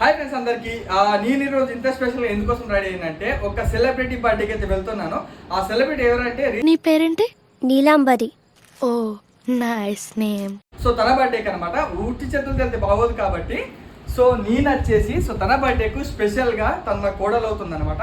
Hi friends అందరికి నేను ఈరోజు ఇంత స్పెషల్ గా ఎందుకోసం రెడీ అయినంటే ఒక సెలబ్రిటీ బర్త్డేకి అయితే వెళ్తున్నాను. ఆ సెలబ్రిటీ ఎవరంటే నీ పేరేంటి? నీలాంబరి. ఓ నైస్ నేమ్. సో తన బర్త్డేకి అనమాట. ఊటి చేతులు వెళ్తే బాగోదు కాబట్టి సో నేను వచ్చేసి తన బర్త్డేకు స్పెషల్ గా తన కోడలు అవుతుంది అనమాట.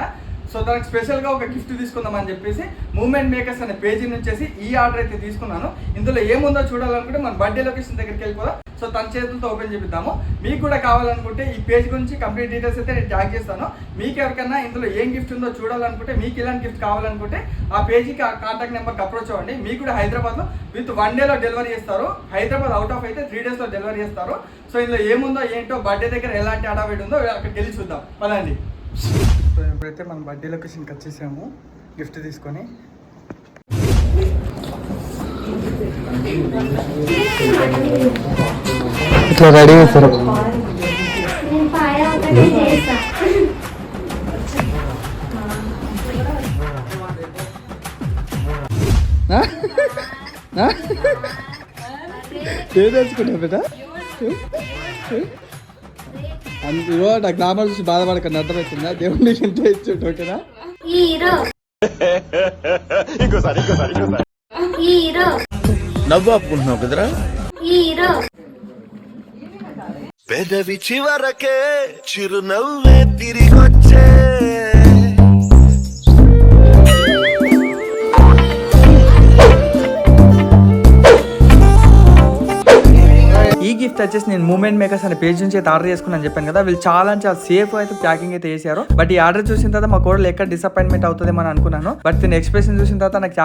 సో తనకు స్పెషల్గా ఒక గిఫ్ట్ తీసుకుందామని చెప్పేసి మూమెంట్ మేకర్స్ అనే పేజీ నుంచి ఈ ఆర్డర్ అయితే తీసుకున్నాను. ఇందులో ఏముందో చూడాలనుకుంటే మన బర్త్డే లొకేషన్ దగ్గరికి వెళ్ళిపోదాం. సో తన చేతులతో ఓపెన్ చేపిద్దాము. మీకు కూడా కావాలనుకుంటే ఈ పేజ్ గురించి కంప్లీట్ డీటెయిల్స్ అయితే నేను ట్యాగ్ చేస్తాను. మీకు ఎవరికైనా ఇందులో ఏం గిఫ్ట్ ఉందో చూడాలనుకుంటే, మీకు ఇలాంటి గిఫ్ట్ కావాలనుకుంటే ఆ పేజీకి ఆ కాంటాక్ట్ నెంబర్కి అప్రోచ్ అవ్వండి. మీకు కూడా హైదరాబాద్లో విత్ 1 డేలో డెలివరీ చేస్తారు. హైదరాబాద్ అవుట్ ఆఫ్ అయితే 3 డేస్లో డెలివరీ చేస్తారు. సో ఇందులో ఏముందో ఏంటో బర్త్డే దగ్గర ఎలాంటి అడావిడి ఉందో అక్కడికి వెళ్ళి చూద్దాం పదండి. సో ఇప్పుడైతే మనం బర్త్డే లొకేషన్కి వచ్చేసాము గిఫ్ట్ తీసుకొని. ఇట్లా రెడీ చేస్తారు. ఏం తెలుసుకుంటా బేటా? అందులో నా గ్లామర్ చూసి బాధపడకండి, అర్థమవుతుందా? దేవుడిని ఎంత ఇచ్చాడు, ఓకేనా? నవ్వు ఆపుకుంటున్నావు కదరా. పెదవి చివరకే చిరునవ్వే తిరిగొచ్చే. ఈ గిఫ్ట్ వచ్చేసి నేను మూమెంట్ మేకర్స్ అనే పేజ్ నుంచి అయితే ఆర్డర్ చేసుకున్నాను చెప్పాను కదా. వీళ్ళు చాలా సేఫ్ అయితే ప్యాకింగ్ అయితే చేశారు. బట్ ఈ ఆర్డర్ చూసిన తర్వాత మా కోడలు ఎక్కడ డిసప్పాయింట్మెంట్ అవుతుందేమో అని అనుకున్నాను. బట్ దీని ఎక్స్ప్రెషన్ చూసిన తర్వాత నాకు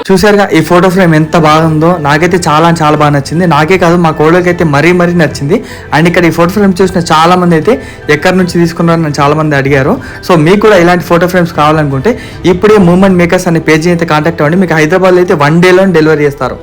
చూసారుగా ఈ ఫోటో ఫ్రేమ్ ఎంత బాగుందో. నాకైతే చాలా బాగా నచ్చింది. నాకే కాదు మా కోడలికి అయితే మరీ నచ్చింది. అండ్ ఇక్కడ ఈ ఫోటో ఫ్రేమ్ చూసిన చాలా మంది అయితే ఎక్కడి నుంచి తీసుకున్నారని నన్ను చాలా మంది అడిగారు. సో మీకు కూడా ఇలాంటి ఫోటో ఫ్రేమ్స్ కావాలనుకుంటే ఇప్పుడే మూమెంట్ మేకర్స్ అనే పేజీ అయితే కాంటాక్ట్ అవ్వండి. మీకు హైదరాబాద్లో అయితే 1 డేలో డెలివరీ చేస్తారు.